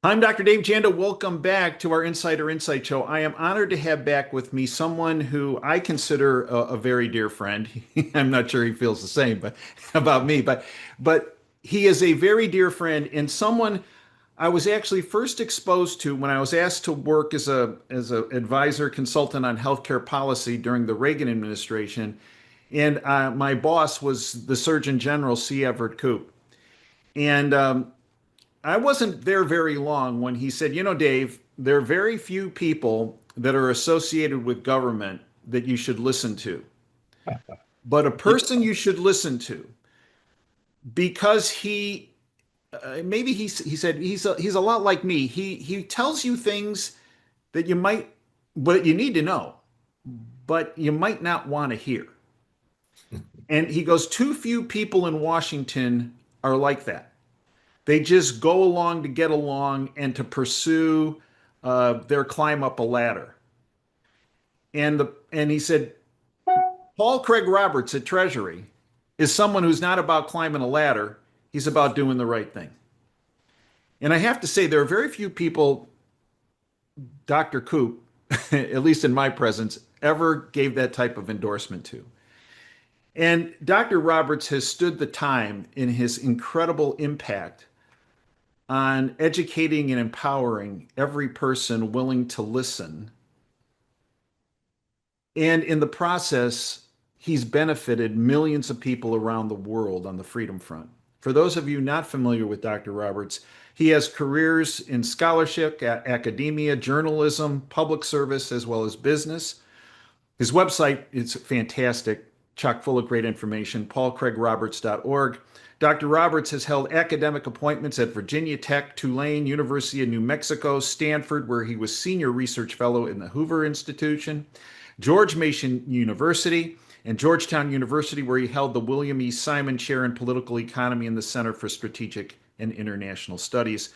I'm Dr. Dave Janda. Welcome back to our Insider Insight Show. I am honored to have back with me someone who I consider a very dear friend. I'm not sure he feels the same, but about me, but he is a very dear friend and someone I was actually first exposed to when I was asked to work as a advisor consultant on healthcare policy during the Reagan administration, and my boss was the Surgeon General C. Everett Koop, and I wasn't there very long when he said, Dave, there are very few people that are associated with government that you should listen to. But a Yeah, person you should listen to because he said he's a lot like me. He tells you things that you might but you need to know, but you might not want to hear. And he goes, too few people in Washington are like that. They just go along to get along and to pursue their climb up a ladder. And he said Paul Craig Roberts at Treasury is someone who's not about climbing a ladder. He's about doing the right thing. And I have to say there are very few people Dr. Koop, at least in my presence, ever gave that type of endorsement to. And Dr. Roberts has stood the time in his incredible impact on educating and empowering every person willing to listen. And in the process, he's benefited millions of people around the world on the freedom front. For those of you not familiar with Dr. Roberts, he has careers in scholarship, academia, journalism, public service, as well as business. His website is fantastic, chock full of great information, paulcraigroberts.org. Dr. Roberts has held academic appointments at Virginia Tech, Tulane, University of New Mexico, Stanford, where he was senior research fellow in the Hoover Institution, George Mason University, and Georgetown University, where he held the William E. Simon Chair in Political Economy in the Center for Strategic and International Studies.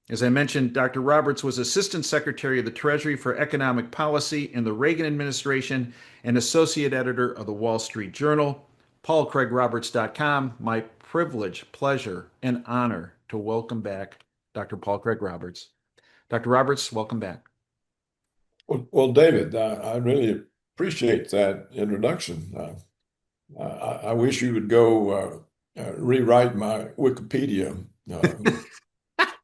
As I mentioned, Dr. Roberts was Assistant Secretary of the Treasury for Economic Policy in the Reagan administration and Associate Editor of the Wall Street Journal. PaulCraigRoberts.com. My privilege, pleasure, and honor to welcome back Dr. Paul Craig Roberts. Dr. Roberts, welcome back. well, David, I really appreciate that introduction. I wish you would go rewrite my Wikipedia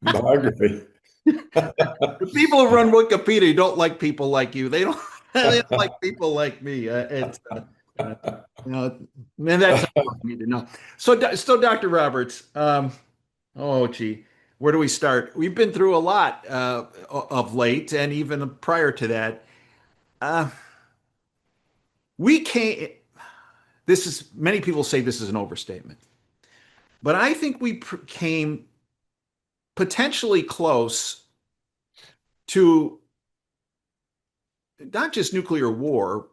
biography. The people who run Wikipedia don't like people like you. They don't. They don't like people like me. You know, and that's all I need to know. So, Dr. Roberts. Oh, gee, where do we start? We've been through a lot of late, and even prior to that. Uh, we can't. This is many people say this is an overstatement, but I think we came potentially close to not just nuclear war,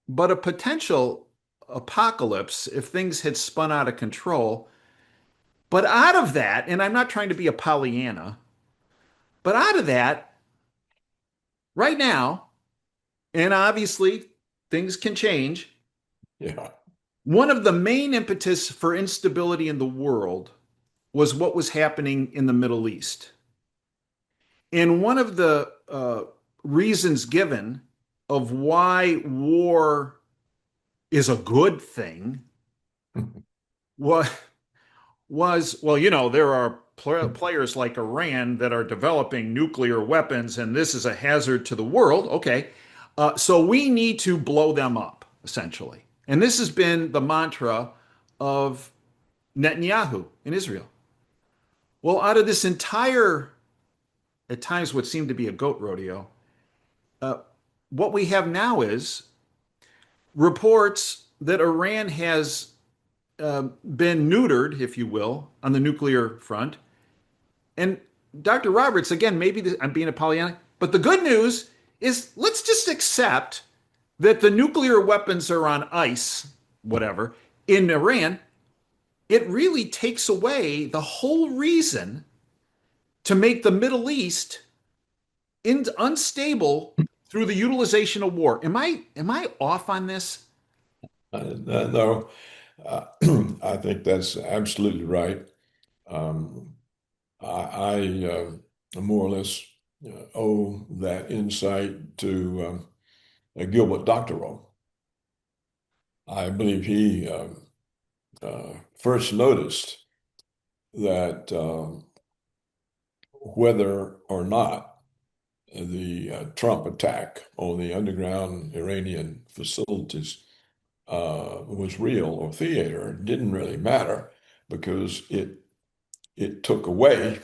but a potential apocalypse if things had spun out of control. But out of that, and I'm not trying to be a Pollyanna, but out of that, right now, and obviously things can change, Yeah. one of the main impetus for instability in the world was what was happening in the Middle East. And one of the reasons given of why war is a good thing was, well, there are players like Iran that are developing nuclear weapons, and this is a hazard to the world. Okay. So we need to blow them up, essentially. And this has been the mantra of Netanyahu in Israel. Well, out of this entire, at times, what seemed to be a goat rodeo, uh, what we have now is reports that Iran has been neutered, if you will, on the nuclear front. And Dr. Roberts, again, maybe I'm being a Pollyanna, but the good news is let's just accept that the nuclear weapons are on ice, whatever, in Iran. It really takes away the whole reason to make the Middle East unstable through the utilization of war. Am I off on this? No, uh, I think that's absolutely right. Um, I more or less owe that insight to Gilbert Doctorow. I believe he first noticed that whether or not the Trump attack on the underground Iranian facilities was real or theater didn't really matter because it took away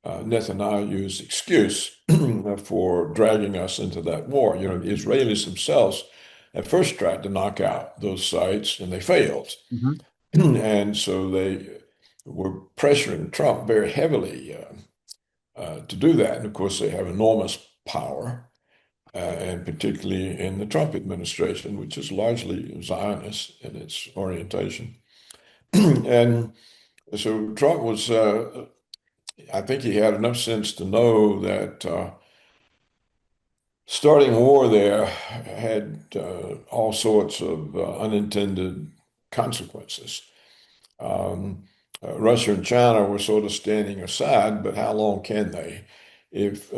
Netanyahu's excuse for dragging us into that war. You know, the Israelis themselves at first tried to knock out those sites and they failed. Mhm. And so they were pressuring Trump very heavily to do that. And of course, they have enormous power, and particularly in the Trump administration, which is largely Zionist in its orientation. And so Trump was, I think he had enough sense to know that starting war there had all sorts of unintended consequences. Um, Russia and China were sort of standing aside, but how long can they? If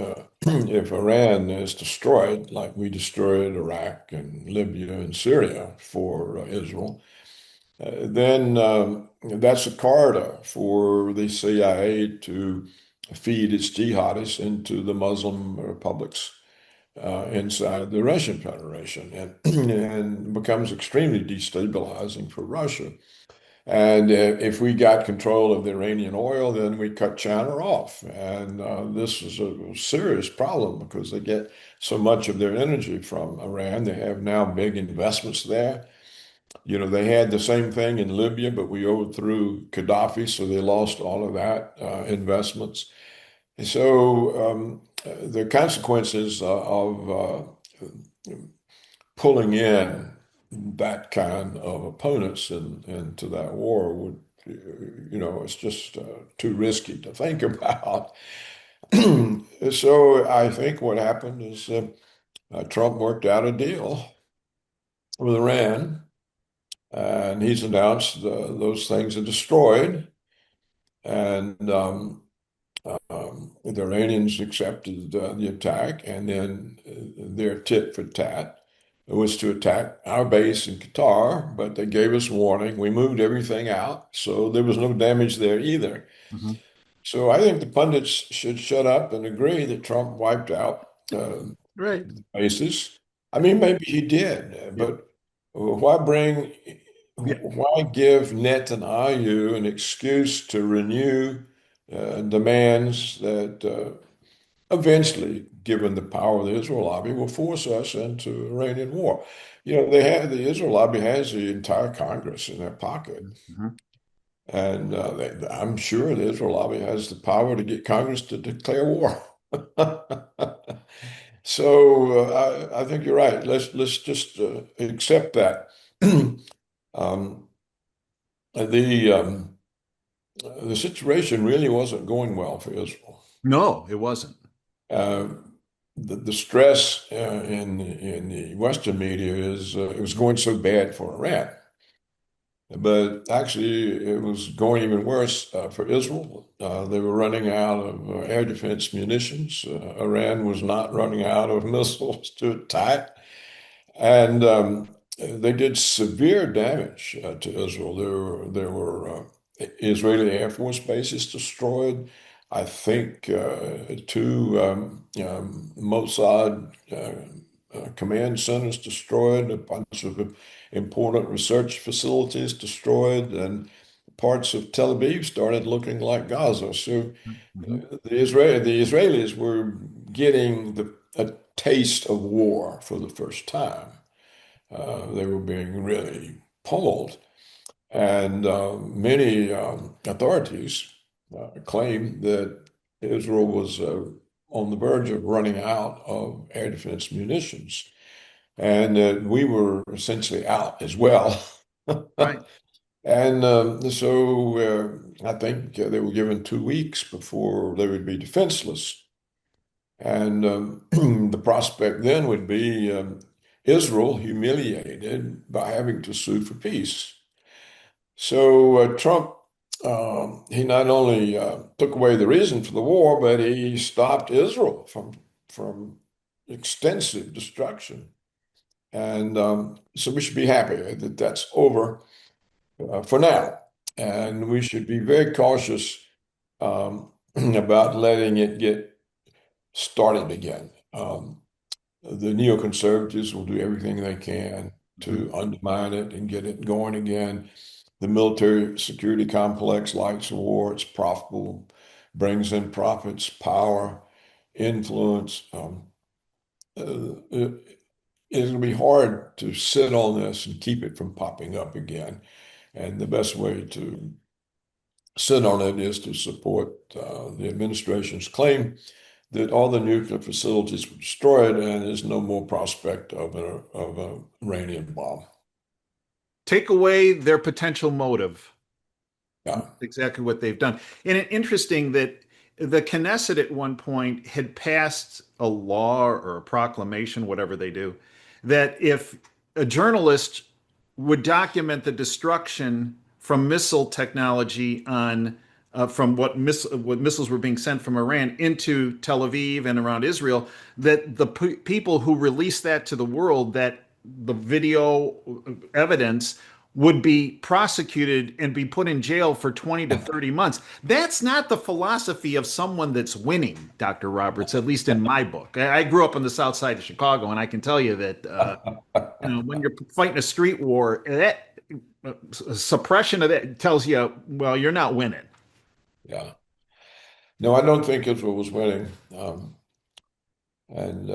if Iran is destroyed, like we destroyed Iraq and Libya and Syria for Israel, then that's a corridor for the CIA to feed its jihadists into the Muslim republics inside the Russian Federation, and and becomes extremely destabilizing for Russia. And if we got control of the Iranian oil, then we cut China off. And this is a serious problem because they get so much of their energy from Iran. They have now big investments there. You know, they had the same thing in Libya, but we overthrew Gaddafi, so they lost all of that investments. So the consequences of pulling in that kind of opponents into that war would, you know, it's just too risky to think about. So I think what happened is Trump worked out a deal with Iran, and he's announced those things are destroyed, and the Iranians accepted the attack, and then their tit for tat was to attack our base in Qatar, but they gave us warning. We moved everything out, so there was no damage there either. Mhm. So I think the pundits should shut up and agree that Trump wiped out Right. bases. I mean, maybe he did, Yeah. but why bring, Yeah. why give Netanyahu an excuse to renew demands that eventually, given the power of the Israel lobby, will force us into Iranian war? You know, the Israel lobby has the entire Congress in their pocket. Mhm. And I'm sure the Israel lobby has the power to get Congress to declare war. So I think you're right. Let's just accept that. Um, the the situation really wasn't going well for Israel. No, it wasn't. Uh, the stress in the Western media is it was going so bad for Iran. But actually, it was going even worse for Israel. They were running out of air defense munitions. Iran was not running out of missiles to attack. And they did severe damage to Israel. There were Israeli Air Force bases destroyed. I think two Mossad command centers destroyed, a bunch of important research facilities destroyed, and parts of Tel Aviv started looking like Gaza. So Mhm. the Israelis were getting a taste of war for the first time. They were being really pummeled, and many authorities claimed that Israel was on the verge of running out of air defense munitions, and that we were essentially out as well. Right. And so I think they were given 2 weeks before they would be defenseless. And the prospect then would be Israel humiliated by having to sue for peace. So Trump he not only took away the reason for the war, but he stopped Israel from extensive destruction. And so we should be happy that that's over for now. And we should be very cautious about letting it get started again. The neoconservatives will do everything they can Mhm. to undermine it and get it going again. The military security complex likes war. It's profitable, brings in profits, power, influence. It's going to be hard to sit on this and keep it from popping up again. And the best way to sit on it is to support the administration's claim that all the nuclear facilities were destroyed and there's no more prospect of an Iranian bomb. Take away their potential motive. Yeah. Exactly what they've done. And interesting that the Knesset at one point had passed a law or a proclamation, whatever they do, that if a journalist would document the destruction from missile technology on from what missiles were being sent from Iran into Tel Aviv and around Israel, that the people who released that to the world, that the video evidence would be prosecuted and be put in jail for 20 to 30 months. That's not the philosophy of someone that's winning, Dr. Roberts, at least in my book. I grew up on the south side of Chicago, and I can tell you that when you're fighting a street war, that suppression of that tells you, well, you're not winning. Yeah. No, I don't think Israel was winning. And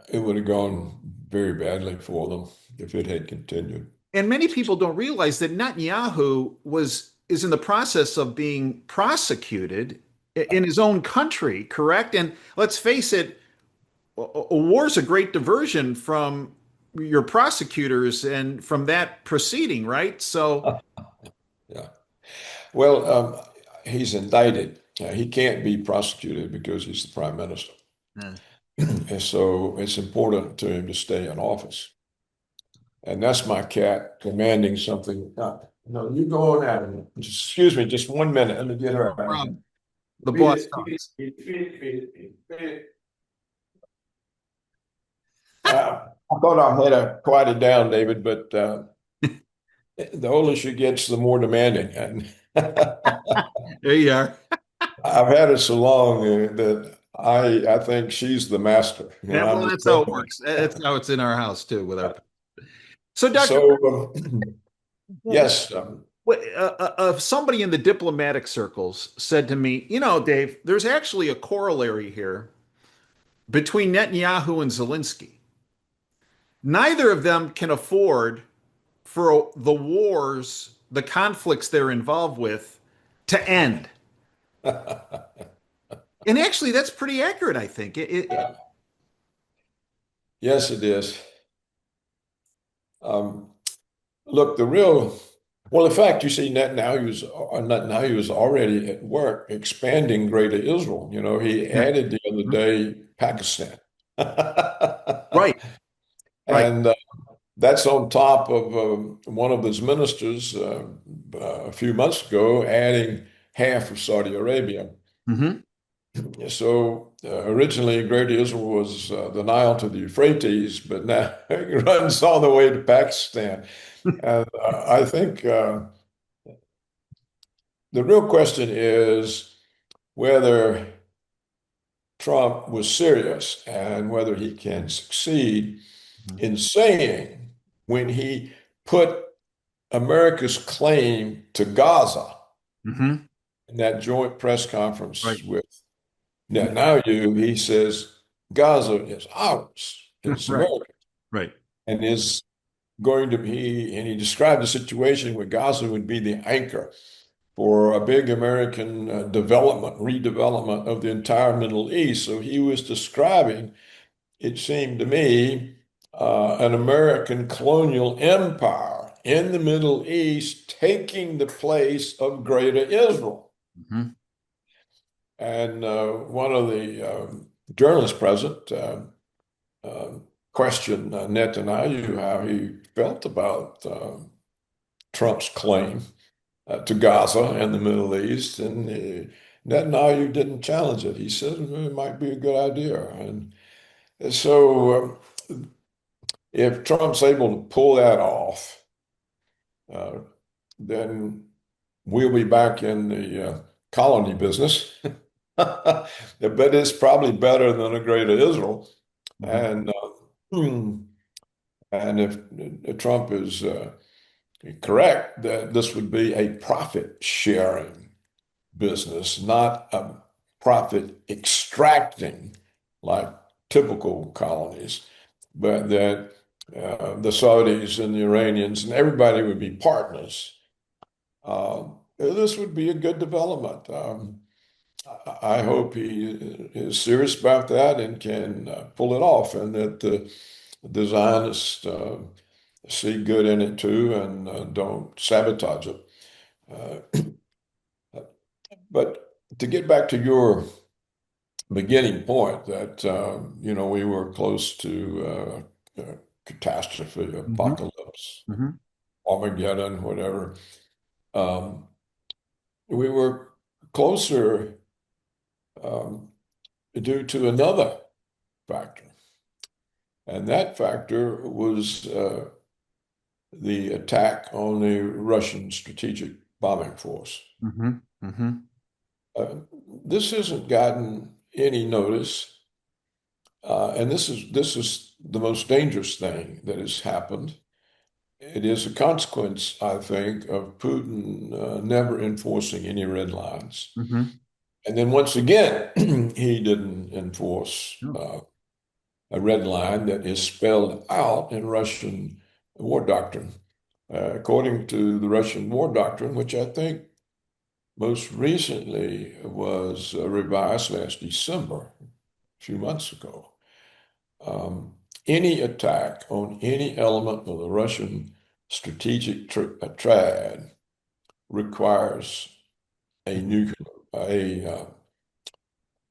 it would have gone very badly for them if it had continued. And many people don't realize that Netanyahu was is in the process of being prosecuted in his own country, correct? And let's face it, a war is a great diversion from your prosecutors and from that proceeding, right? So, Yeah. Well, he's indicted. He can't be prosecuted because he's the prime minister. uh, And so it's important to him to stay in office. And that's my cat commanding something. No, you go on out of here. Excuse me, just 1 minute. Let me get her no out of here. problem. The Feed boss it, feed it, talks. feed it, feed it, feed it, feed it. I thought I had quieted down, David, but the older she gets, the more demanding. And There you are. I've had her so long that I think she's the master, and Yeah, I'm well, the that's how it servant. works. That's how it's in our house too with our. So, Dr. So Well, yes, somebody in the diplomatic circles said to me, Dave, there's actually a corollary here between Netanyahu and Zelensky. Neither of them can afford for the wars, the conflicts they're involved with to end. And actually, that's pretty accurate, I think. yes, it is. Um, Look, the real well, in fact, you see, Netanyahu was already at work expanding Greater Israel. You know, he added the other day Pakistan, Right, right. and that's on top of one of his ministers a few months ago adding half of Saudi Arabia. Hmm. So originally, Greater Israel was the Nile to the Euphrates, but now it runs all the way to Pakistan. And I think the real question is whether Trump was serious and whether he can succeed in saying when he put America's claim to Gaza Hmm. in that joint press Right, conference with Netanyahu, he says Gaza is ours, it's right, America, right. and is going to be, and he described the situation where Gaza would be the anchor for a big American redevelopment of the entire Middle East. So he was describing, it seemed to me, an American colonial empire in the Middle East taking the place of Greater Israel. Hmm. And one of the journalists present questioned Netanyahu how he felt about Trump's claim. to Gaza and the Middle East, and Netanyahu didn't challenge it. He said it might be a good idea, and so if Trump's able to pull that off, uh, then we'll be back in the colony business. But it's probably better than a Greater Israel. Mhm. And and if Trump is correct, that this would be a profit sharing business, not a profit extracting like typical colonies, but that the Saudis and the Iranians and everybody would be partners. This would be a good development. I hope he is serious about that and can pull it off, and that the Zionists see good in it too and don't sabotage it. Uh, but to get back to your beginning point that we were close to catastrophe, Mhm. apocalypse, Mhm. Armageddon, whatever. Um, we were closer due to another factor, and that factor was the attack on the Russian strategic bombing force. Mhm. Mhm. Uh, this hasn't gotten any notice, and this is the most dangerous thing that has happened. It is a consequence, I think, of Putin never enforcing any red lines. Mhm. And then once again, he didn't enforce No. a red line that is spelled out in Russian war doctrine. According to the Russian war doctrine, which I think most recently was revised last December, a few months ago, um, any attack on any element of the Russian strategic triad requires a nuclear,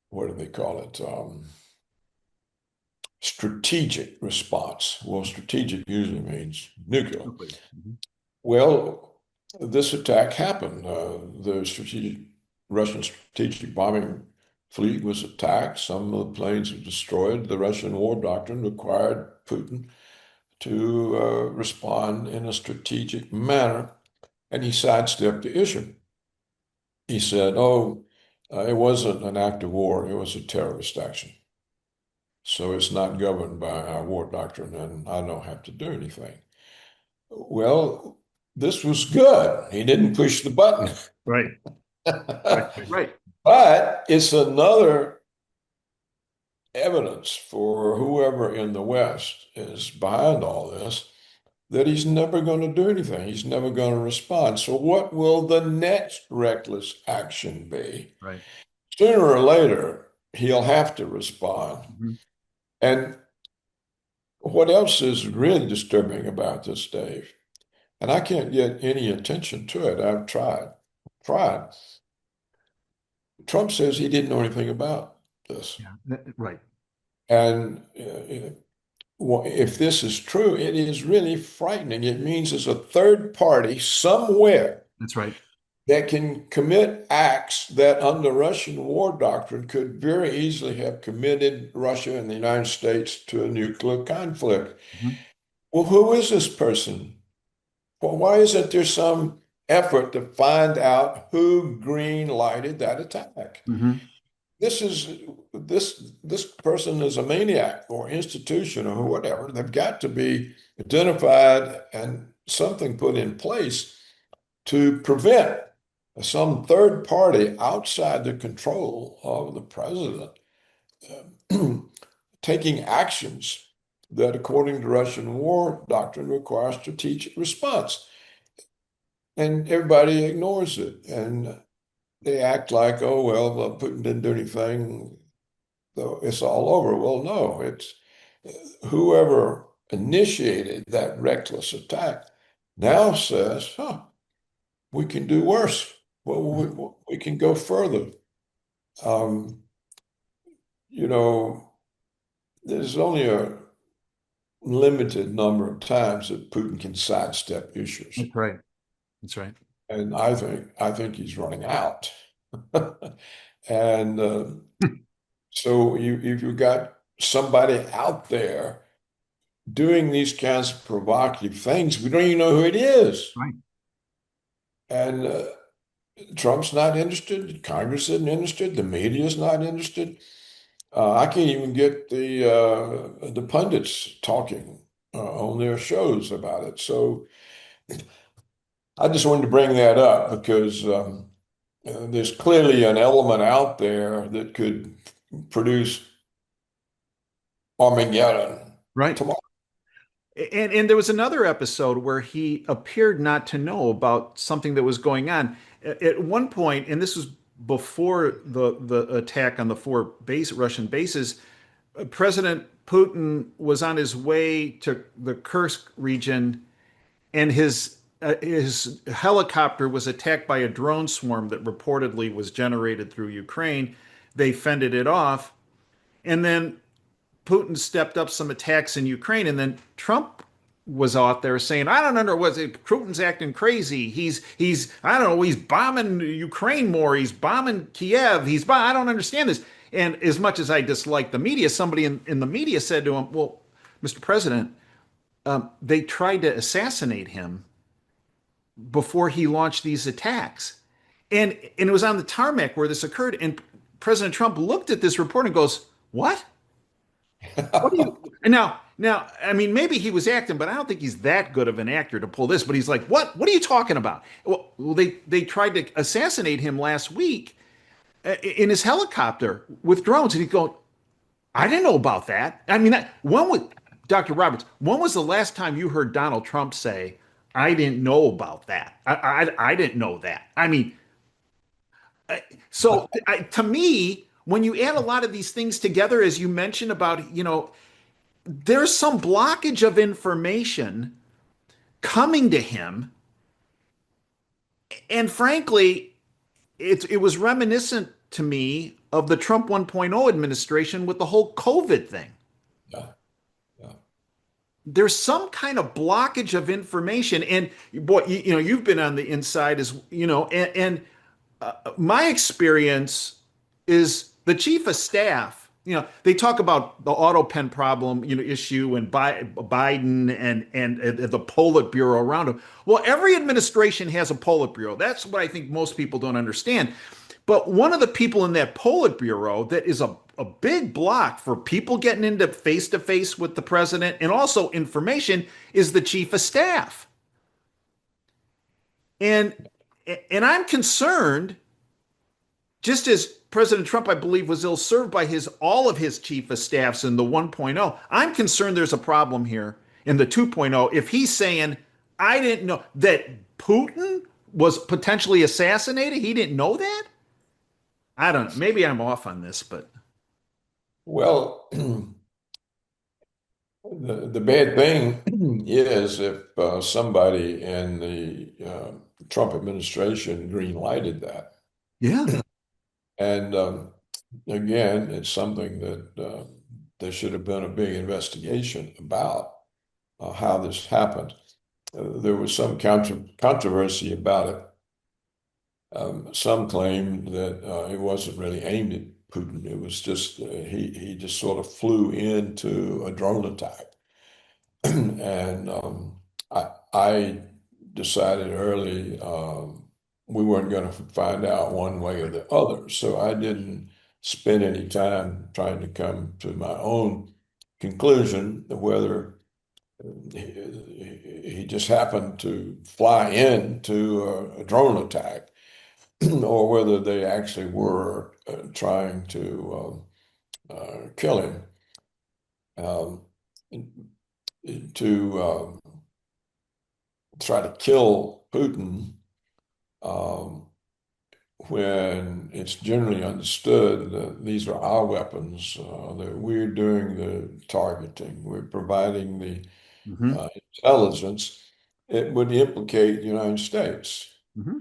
what do they call it? Strategic response. Well, strategic usually means nuclear. Nuclear. Mhm. Well, this attack happened. The Russian strategic bombing fleet was attacked. Some of the planes were destroyed. The Russian war doctrine required Putin to respond in a strategic manner, and he sidestepped the issue. He said, "Oh, it wasn't an act of war; it was a terrorist action. So it's not governed by our war doctrine, and I don't have to do anything." Well, this was good. He didn't push the button. Right. Right. Right. But it's another evidence for whoever in the West is behind all this that he's never going to do anything. He's never going to respond. So, what will the next reckless action be? Right. Sooner or later, he'll have to respond. Mhm. And what else is really disturbing about this, Dave? And I can't get any attention to it. I've tried. Trump says he didn't know anything about this. Yeah. Right. And well, if this is true, it is really frightening. It means there's a third party somewhere That's right. that can commit acts that, under Russian war doctrine, could very easily have committed Russia and the United States to a nuclear conflict. Mhm. Well, who is this person? Well, why isn't there some effort to find out who green lighted that attack? Mhm. This is this person is a maniac or institution or whatever. They've got to be identified and something put in place to prevent some third party outside the control of the president taking actions that, according to Russian war doctrine, require strategic response. And everybody ignores it. And they act like, oh, well, Putin didn't do anything, so it's all over. Well, no, it's whoever initiated that reckless attack now says, huh, we can do worse. Well, Mhm. we can go further. Um, you know, there's only a limited number of times that Putin can sidestep issues. That's right. That's right. and I think he's running out. And so if you got somebody out there doing these kinds of provocative things, we don't even know who it is. Right. And Trump's not interested. Congress isn't interested. The media is not interested. I can't even get the pundits talking on their shows about it. So I just wanted to bring that up because there's clearly an element out there that could produce Armageddon Right. tomorrow. And there was another episode where he appeared not to know about something that was going on. At one point, and this was before the attack on the Russian bases, President Putin was on his way to the Kursk region, and his helicopter was attacked by a drone swarm that reportedly was generated through Ukraine. They fended it off, and then Putin stepped up some attacks in Ukraine, and then Trump was out there saying, "I don't know what Putin's acting crazy. He's I don't know. He's bombing Ukraine more. He's bombing Kiev. I don't understand this." And as much as I dislike the media, somebody in the media said to him, "Well, Mr. President, they tried to assassinate him before he launched these attacks." And it was on the tarmac where this occurred. And President Trump looked at this report and goes, "What? What do you now? I mean, maybe he was acting, but I don't think he's that good of an actor to pull this." But he's like, "What? What are you talking about?" Well, they tried to assassinate him last week in his helicopter with drones, and he's going, "I didn't know about that." I mean, when was Dr. Roberts? When was the last time you heard Donald Trump say, "I didn't know about that. I didn't know that"? I mean, to me, when you add a lot of these things together, as you mentioned about, there's some blockage of information coming to him. And frankly, it was reminiscent to me of the Trump 1.0 administration with the whole COVID thing. Yeah, yeah. There's some kind of blockage of information. And boy, you've been on the inside as and my experience is the chief of staff. They talk about the auto pen problem, issue, and Biden and the Politburo around him. Well, every administration has a Politburo. That's what I think most people don't understand. But one of the people in that Politburo that is a big block for people getting into face to face with the president and also information is the chief of staff. And and I'm concerned, just as President Trump, I believe, was ill-served by all of his chief of staffs in the 1.0. I'm concerned there's a problem here in the 2.0. If he's saying, "I didn't know that Putin was potentially assassinated," he didn't know that. I don't know. Maybe I'm off on this, but Well, the bad thing is if somebody in the Trump administration green lighted that. yeah. And again, it's something that there should have been a big investigation about how this happened. There was some controversy about it. Some claimed that it wasn't really aimed at Putin. It was just he just sort of flew into a drone attack. And I decided early we weren't going to find out one way or the other. So I didn't spend any time trying to come to my own conclusion of whether he just happened to fly into a drone attack or whether they actually were trying to kill him. Um, to try to kill Putin um, when it's generally understood that these are our weapons, that we're doing the targeting, we're providing the Hmm. intelligence, it would implicate the United States. Hmm.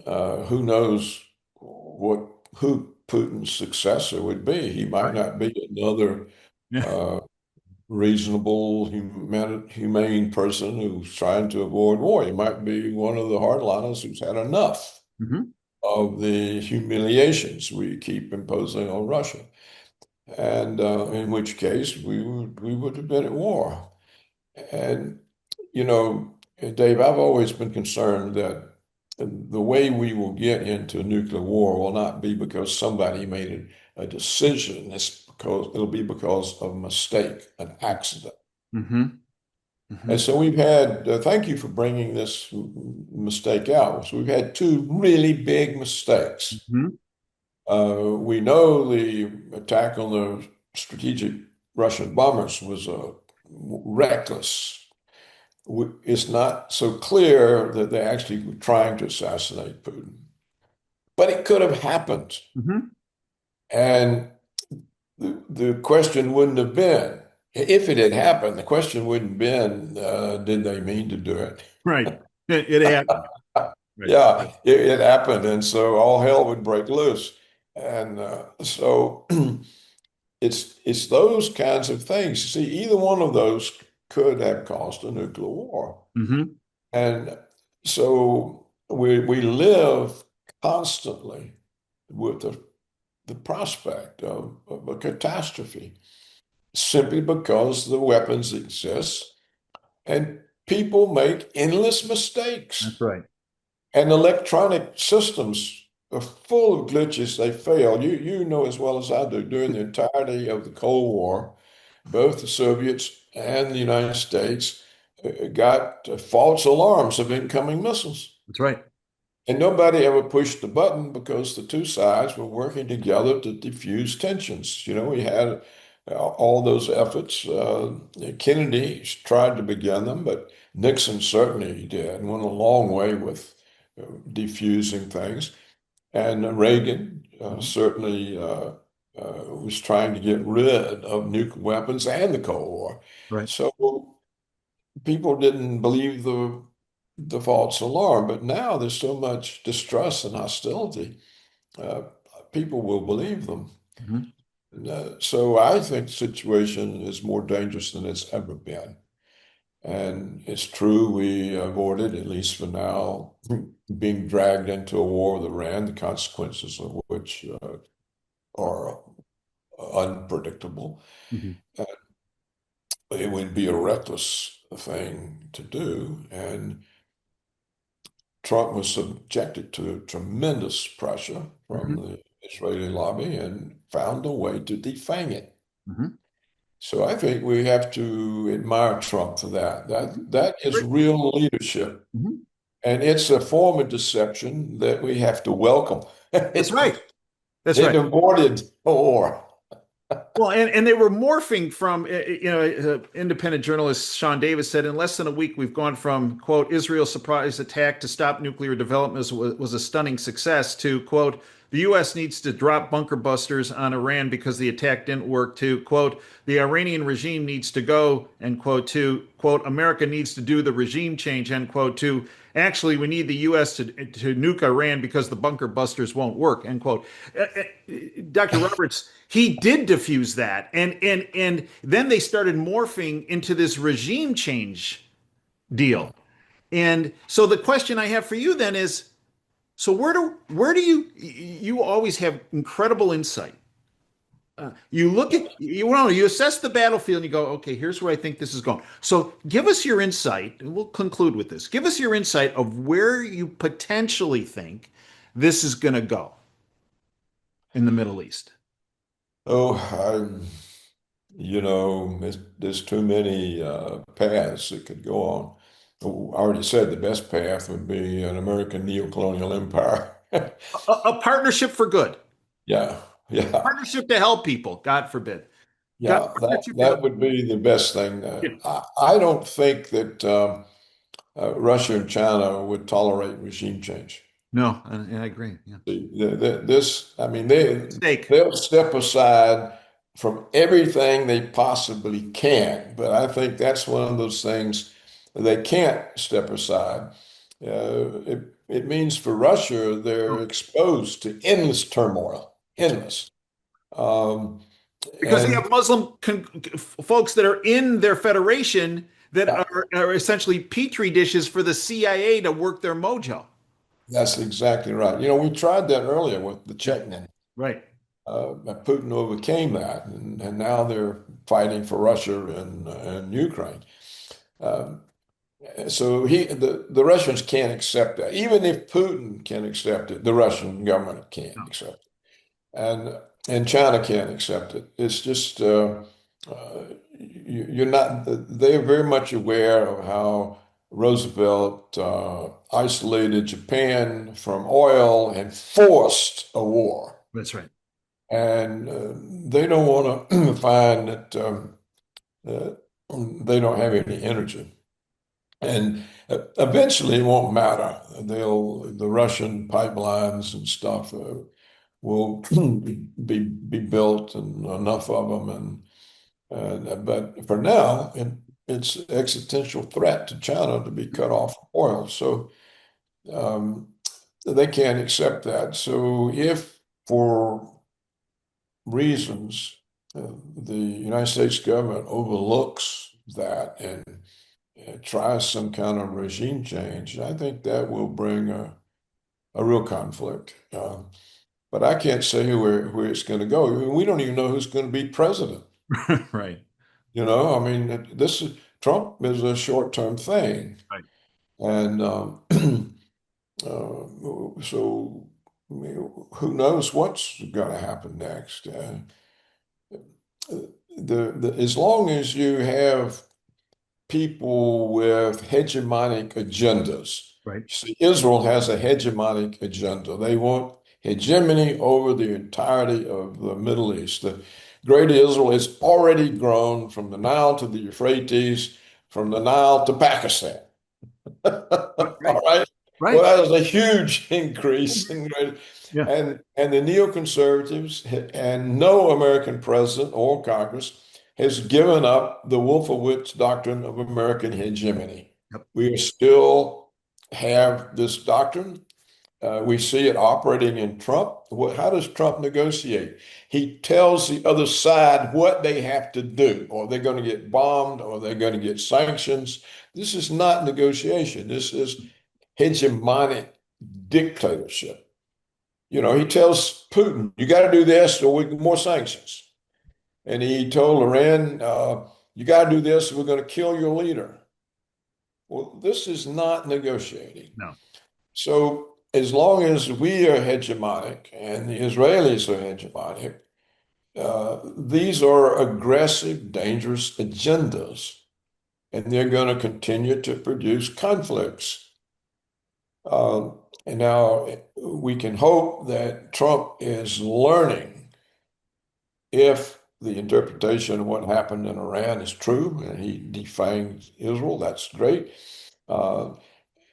Who knows who Putin's successor would be? He might Right. not be another Yeah. reasonable, humane person who's trying to avoid war. You might be one of the hardliners who's had enough Hmm. of the humiliations we keep imposing on Russia, and in which case we would have been at war. And you know, Dave, I've always been concerned that the way we will get into nuclear war will not be because somebody made a decision. It'll be because of a mistake, an accident. Hmm. Hmm. And so we've had, thank you for bringing this mistake out. So we've had two really big mistakes. Hmm. We know the attack on the strategic Russian bombers was reckless. It's not so clear that they actually were trying to assassinate Putin, but it could have happened. Hmm. And the question wouldn't have been, if it had happened, the question wouldn't have been, did they mean to do it? Right. It happened. Right. Yeah, it happened. And so all hell would break loose. And so it's those kinds of things. See, either one of those could have caused a nuclear war. Hmm. And so we live constantly with the prospect of a catastrophe simply because the weapons exist and people make endless That's mistakes. right. And electronic systems are full of glitches. They fail. You know as well as I do, during the entirety of the Cold War, both the Soviets and the United States got false alarms of incoming missiles. That's right. And nobody ever pushed the button because the two sides were working together to diffuse tensions. You know, we had all those efforts. Kennedy tried to begin them, but Nixon certainly did, went a long way with diffusing things. And Reagan Mhm. certainly was trying to get rid of nuclear weapons and the Cold War. Right. So people didn't believe the false alarm, but now there's so much distrust and hostility. Uh, People will believe them. Mhm. So I think the situation is more dangerous than it's ever been. And it's true we avoided, at least for now, being dragged into a war with Iran, the consequences of which are unpredictable. Mhm. Uh, It would be a reckless thing to do. And Trump was subjected to tremendous pressure from Mhm. the Israeli lobby and found a way to defang it. Mhm. So I think we have to admire Trump for that. That is Great. real leadership. Mhm. And it's a form of deception that we have to welcome. That's right. That's It right. avoided war. Well, and they were morphing from, independent journalist Sean Davis said, in less than a week, we've gone from, quote, Israel's surprise attack to stop nuclear development was a stunning success to, quote, the U.S. needs to drop bunker busters on Iran because the attack didn't work to, quote, the Iranian regime needs to go, end quote, to, quote, America needs to do the regime change, end quote, to, actually, we need the U.S. to nuke Iran because the bunker busters won't work, end quote. Dr. Roberts, he did diffuse that, and then they started morphing into this regime change deal. And so the question I have for you then is, so where do you always have incredible insight. You look at you assess the battlefield and you go, okay, here's where I think this is going. So give us your insight, and we'll conclude with this. Give us your insight of where you potentially think this is going to go in the Middle East. Oh, there's too many paths that could go on. Oh, I already said the best path would be an American neocolonial empire. A partnership for good. Yeah, yeah, Partnership to help people, God forbid. God, yeah. That partnership to that help. would be the best thing. Yeah. I don't think that Russia and China would tolerate regime change. No, I agree. Yeah. This, I mean, Mistake. they'll step aside from everything they possibly can, but I think that's one of those things they can't step aside. It means for Russia, they're exposed to endless turmoil, That's right. endless. Um, Because they And have folks that are in their federation that yeah, are essentially petri dishes for the CIA to work their mojo. that's exactly right. We tried that earlier with the Yeah, Chechen. right. Putin overcame that, and now they're fighting for Russia and Ukraine. Um, so the Russians can't accept that. Even if Putin can accept it, the Russian government can't No. accept it, and China can't accept it. It's just uh, you're not. They're very much aware of how Roosevelt isolated Japan from oil and forced a war. That's right. And they don't want to find that uh, they don't have any energy. And eventually it won't matter. The Russian pipelines and stuff will be built and enough of them. But for now, it's an existential threat to China to be cut off from oil. So um, they can't accept that. So if for reasons, the United States government overlooks that and tries some kind of regime change, I think that will bring a real conflict. But I can't say where it's going to go. I mean, we don't even know who's going to be president. Right. I mean, Trump is a short-term thing, Right. and so I mean, who knows what's going to happen next? As long as you have people with hegemonic agendas. Right. See, Israel has a hegemonic agenda. They want hegemony over the entirety of the Middle East. The Great Israel has already grown from the Nile to the Euphrates, from the Nile to Pakistan. Right. All right. Well, Right. that is a huge increase Yeah. and the neoconservatives and no American president or Congress has given up the Wolfowitz doctrine of American hegemony. Yep. We still have this doctrine. We see it operating in Trump. How does Trump negotiate? He tells the other side what they have to do, or they're going to get bombed, or they're going to get sanctions. This is not negotiation. This is hegemonic dictatorship. He tells Putin, you got to do this or we get more sanctions. And he told Iran, you got to do this or we're going to kill your leader. Well, this is not negotiating. No. So as long as we are hegemonic and the Israelis are hegemonic, these are aggressive, dangerous agendas, and they're going to continue to produce conflicts. And now we can hope that Trump is learning if the interpretation of what happened in Iran is true and he defangs Israel, that's great. Uh,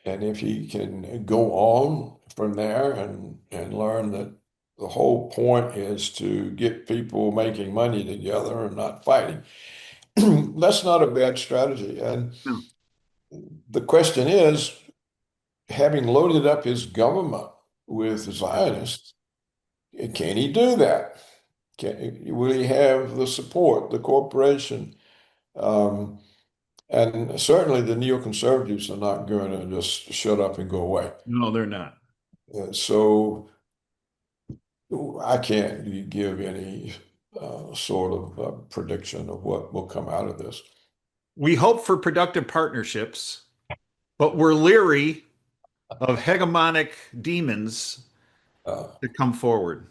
and if he can go on from there and learn that the whole point is to get people making money together and not fighting, that's not a bad strategy. And No. the question is, having loaded up his government with Zionists, can he do that? Will he have the support, the corporation? Um, and certainly the neoconservatives are not going to just shut up and go away. No, they're not. So I can't give any sort of prediction of what will come out of this. We hope for productive partnerships, but we're leery of hegemonic demons Uh, to come forward.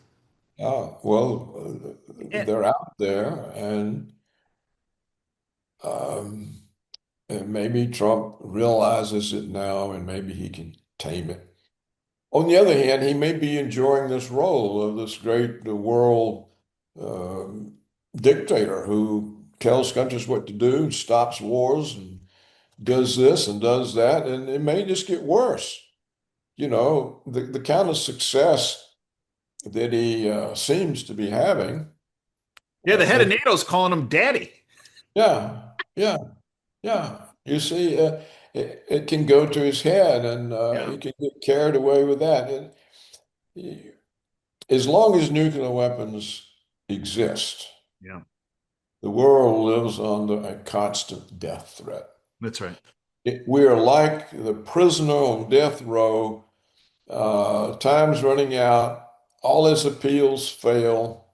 Eh, they're out there, um, and maybe Trump realizes it now, and maybe he can tame it. On the other hand, he may be enjoying this role of this great world um, dictator who tells countries what to do, stops wars, and does this and does that, and it may just get worse. The kind of success that he seems to be having. Yeah, the head of And NATO's calling him daddy. yeah, yeah, yeah. You see, it can go to his head, and Yeah. he can get carried away with that. And as long as nuclear weapons exist, Yeah, The world lives under a constant death threat. that's right. We are like the prisoner on death row. Time's running out. All his appeals fail.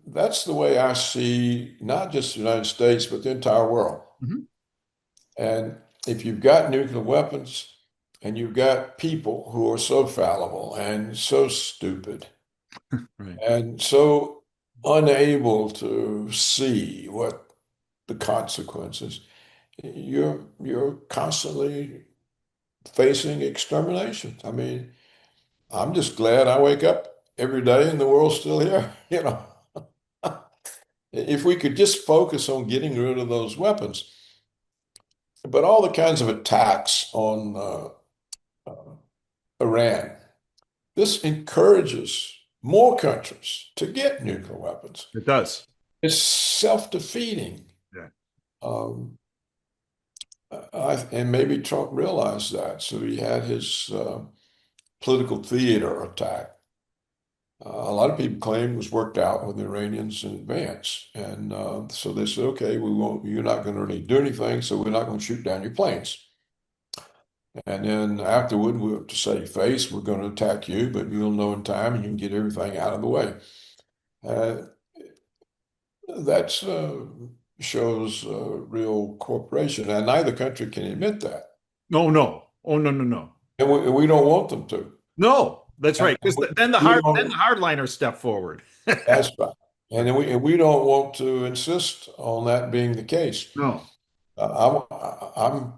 That's the way I see not just the United States, but the entire world. Mhm. And if you've got nuclear weapons and you've got people who are so fallible and so stupid Right. and so unable to see what the consequences, you're constantly facing extermination. I mean, I'm just glad I wake up every day and the world's still here. You know, if we could just focus on getting rid of those weapons, but all the kinds of attacks on uh, Iran, this encourages more countries to get nuclear weapons. It does. It's self-defeating. Yeah. Um, and maybe Trump realized that, so he had his political theater attack. A lot of people claim it was worked out with the Iranians in advance. And so they said, okay, we won't, you're not going to really do anything, so we're not going to shoot down your planes. And then afterward, we're to save face, we're going to attack you, but you'll know in time and you can get everything out of the way. Uh, that shows real cooperation. And neither country can admit that. No, no. Oh, no, no, no. And we don't want them to. No, that's And right. Because then the we then the don't, hardliners step forward. that's right. And we don't want to insist on that being the case. No, I'm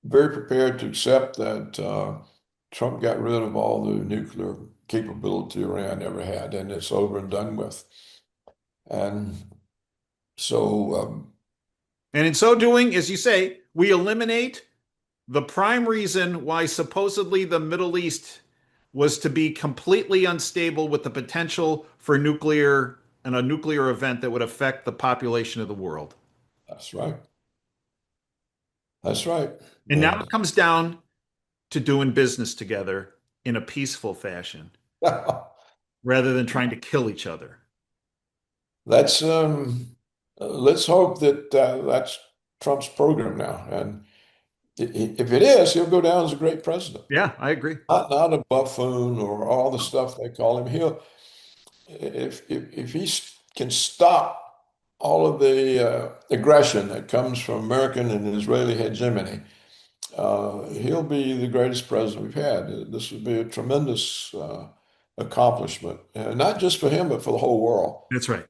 very prepared to accept that Trump got rid of all the nuclear capability Iran ever had, and it's over and done with. And so, and in so doing, as you say, we eliminate the prime reason why supposedly the Middle East was to be completely unstable with the potential for nuclear and a nuclear event that would affect the population of the world. that's right. That's right. And now it And comes down to doing business together in a peaceful fashion rather than trying to kill each other. let's let's hope that that's Trump's program now. And if it is, he'll go down as a great president. Yeah, I agree. Not a buffoon or all the stuff they call him. He'll if he can stop all of the aggression that comes from American and Israeli hegemony, he'll be the greatest president we've had. This would be a tremendous accomplishment, not just for him, but for the whole world. That's right.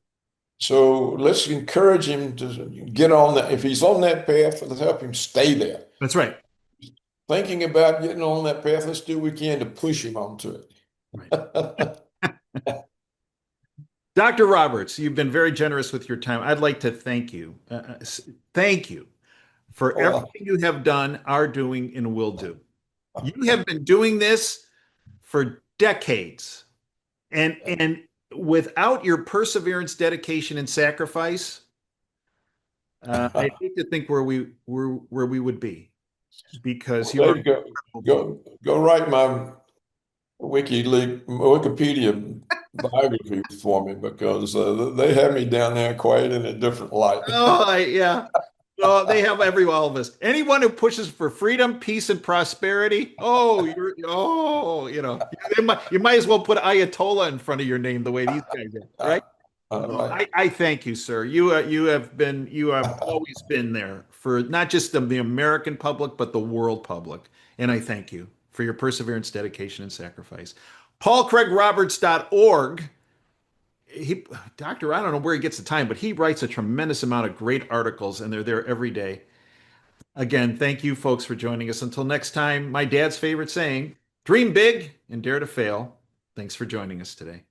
So let's encourage him to get on that. If he's on that path, let's help him stay there. That's right. Thinking about getting on that path, let's do what we can to push him onto Right. it. Dr. Roberts, you've been very generous with your time. I'd like to thank you. Thank you for Well, everything you have done, are doing, and will do. You have been doing this for decades. And without your perseverance, dedication, and sacrifice, I hate to think where we would be because you there are you go. incredible people. Go write my Wikipedia biography for me because they have me down there quite in a different light. Yeah. Oh, they have all of us. Anyone who pushes for freedom, peace, and prosperity. You might as well put Ayatollah in front of your name the way these guys are, right? All So right. I thank you, sir. You have always been there for not just the American public, but the world public. And I thank you for your perseverance, dedication, and sacrifice. PaulCraigRoberts.org. He, Doctor, I don't know where he gets the time, but he writes a tremendous amount of great articles, and they're there every day. Again, thank you, folks, for joining us. Until next time, my dad's favorite saying, dream big and dare to fail. Thanks for joining us today.